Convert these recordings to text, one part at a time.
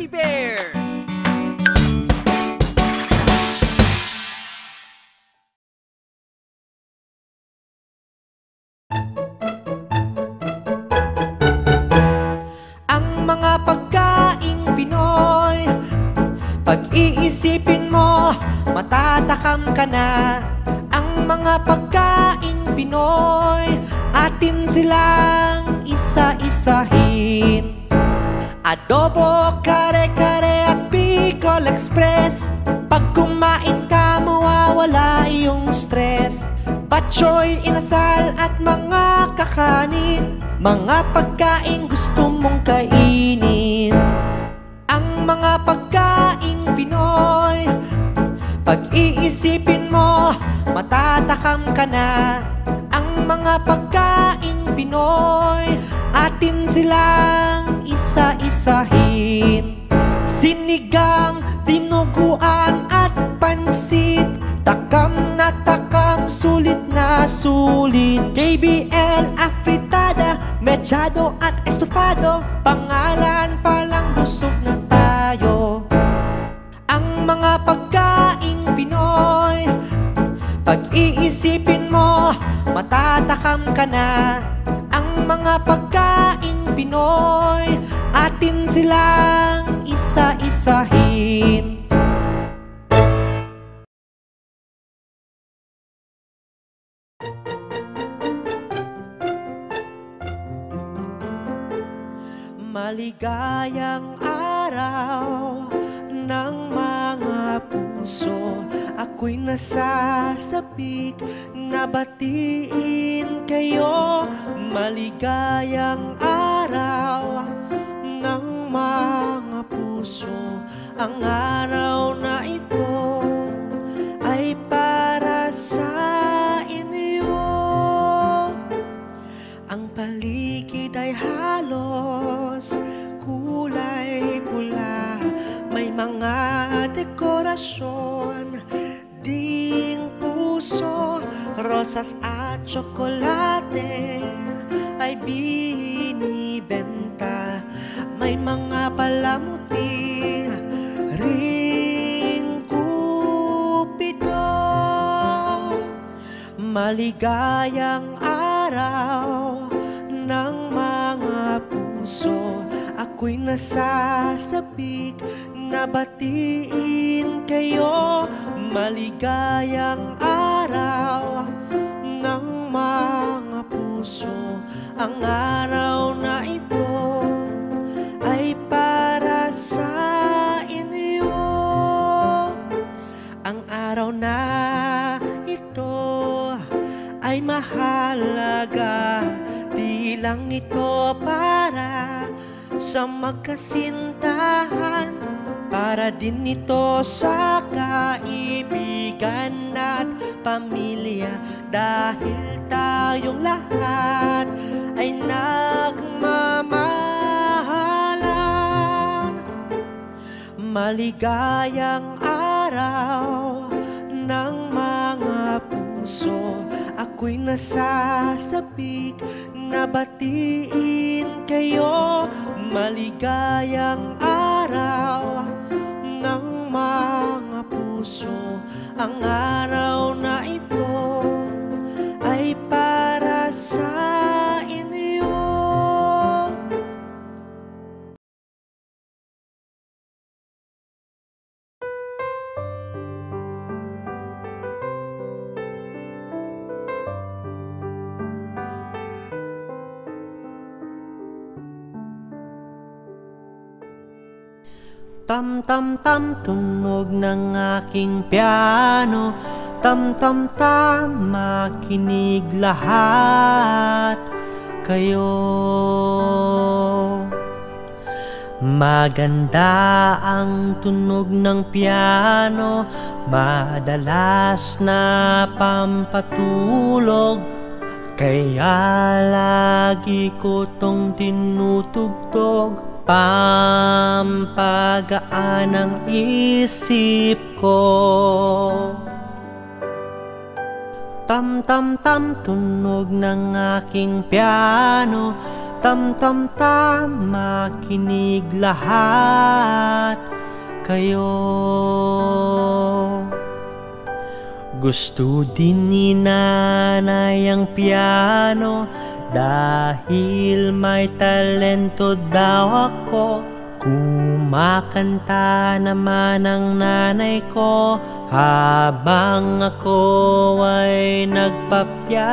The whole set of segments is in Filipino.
Fuzzy Bear! Ang mga pagkaing Pinoy, pag-iisipin mo, matatakam ka na. Ang mga pagkaing Pinoy, atin silang isa-isahin. Adobo, kare-kare at Bicol Express. Pag kumain ka, mawawala iyong stress. Batchoy, inasal at mga kakanin, mga pagkain gusto mong kainin. Ang mga pagkaing Pinoy, pag-iisipin mo, matatakam ka na. Ang mga pagkaing Pinoy, atin silang isa-isahin. Sinigang, dinuguan at pansit, takam na takam, sulit na sulit. KBL, afritada, mechado at estofado, pangalan pa lang busog na tayo. Ang mga pagkaing Pinoy, pag-iisipin mo, matatakam ka na. Ang mga pagkaing Pinoy, atin silang isa-isahin. Maligayang araw ng mga puso, ako'y nasasabik na batiin kayo. Maligayang araw ng mga puso, ang araw na ito ay para sa inyo. Ang paligid ay halos kulay pula, may mga dekorasyon ding puso, rosas at tsokolate ay binibenta, may mga palamuti ring kupido. Maligayang araw ng mga puso, ako'y nasasabik na batiin kayo. Maligayang araw ng mga puso, ang araw na ito ay para sa inyo. Ang araw na ito ay mahalaga, di lang ito para sa magkasintahan, para din ito sa kaibigan at pamilya, dahil tayong lahat ay nagmamahalan. Maligayang araw ng mga puso, ako'y nasasabik na batiin kayo. Maligayang araw ng mga puso, ang araw na ito ay para sa inyo. Tam tam tam, tunog ng aking piano. Tam tam tam, makinig lahat kayo. Maganda ang tunog ng piano, madalas na pampatulog, kaya lagi ko tong tinutugtog, pampagaan ng isip ko. Tam tam tam, tunog ng aking piano. Tam-tam-tam, makinig lahat kayo. Gusto din ni nanay ang piano dahil may talento daw ako. Kumakanta naman ang nanay ko habang ako ay nagpapiano.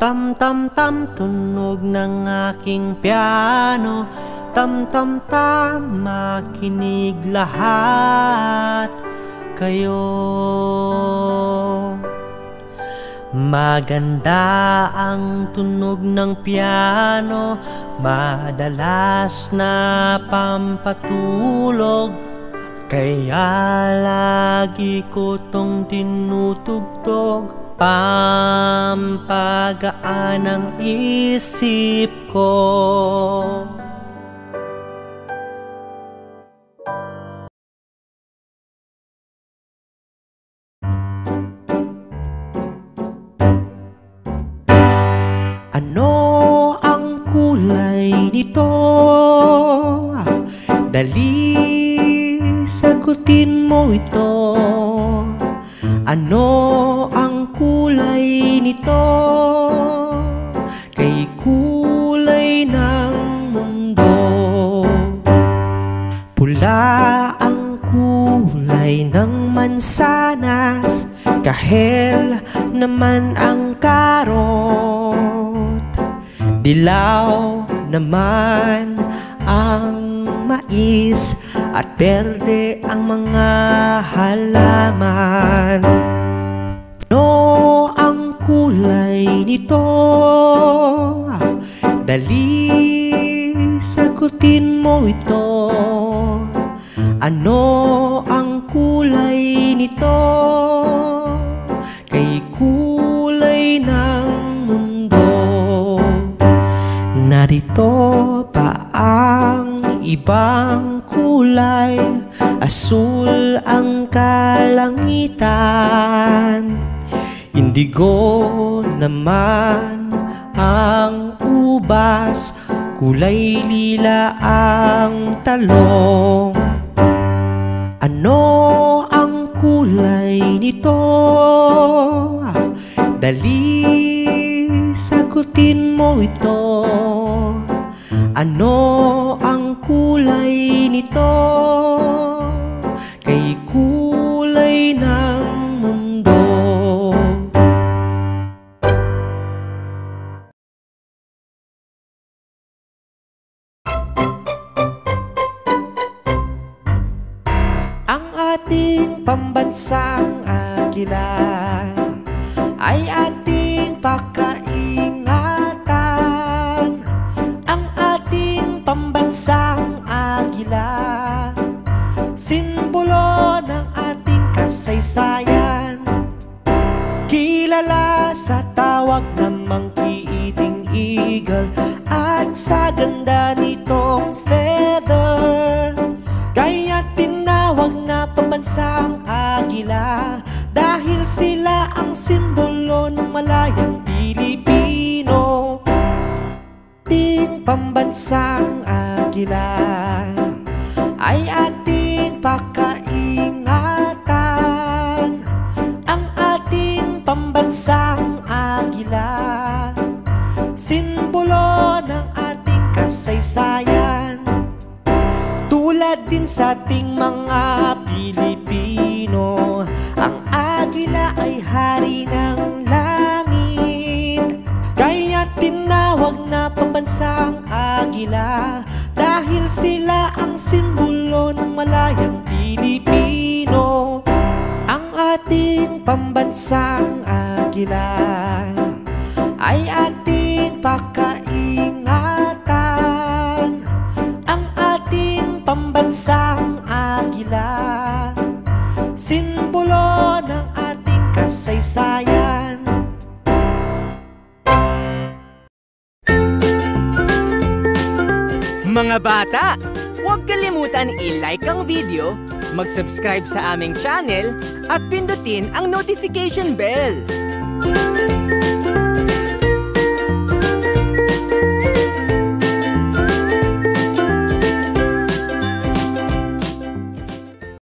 Tam-tam-tam, tunog ng aking piano. Tam-tam-tam, makinig lahat kayo. Maganda ang tunog ng piano, madalas na pampatulog, kaya lagi ko tong tinutugtog. Pampagaan ang isip ko. Ano ang kulay nito? Dali, sagutin mo ito. Ano ang kulay nito? Kay kulay ng mundo. Pula ang kulay ng mansanas, kahel naman ang karot. Dilaw naman ang mais at berde ang mga halaman. Ano ang kulay nito? Dali, sagutin mo ito. Ano ang kulay nito? Kay kulay ng mundo. Narito pa ang ibang kulay, asul ang kalangitan, indigo naman ang ubas, kulay lila ang talong. Ano ang kulay nito? Dali, sagutin mo ito. Ano ang kulay nito? Kay kulay ng mundo. Ang ating pambansang agila ay ating pakaingatan. Ang ating pambansang agila, simbolo ng ating kasaysayan. Kilala sa tawag ng monkey eating eagle at sa ganda nitong feather. Kaya tinawag na pambansang agila dahil sila ang simbolo ng malayang Pilipino. Ating pambansang agila ay ating pakaingatan. Ang ating pambansang agila, simbolo ng ating kasaysayan. Tulad din sa ating mga Pilipino, ang agila ay hari ng langit. Kaya tinawag na pambansang agila dahil sila ang simbolo ng malayang Pilipino. Ang ating pambansang agila ay ating pakaingatan. Ang ating pambansang agila, simbolo ng ating kasaysayan. Mga bata, huwag kalimutan i-like ang video, mag-subscribe sa aming channel, at pindutin ang notification bell.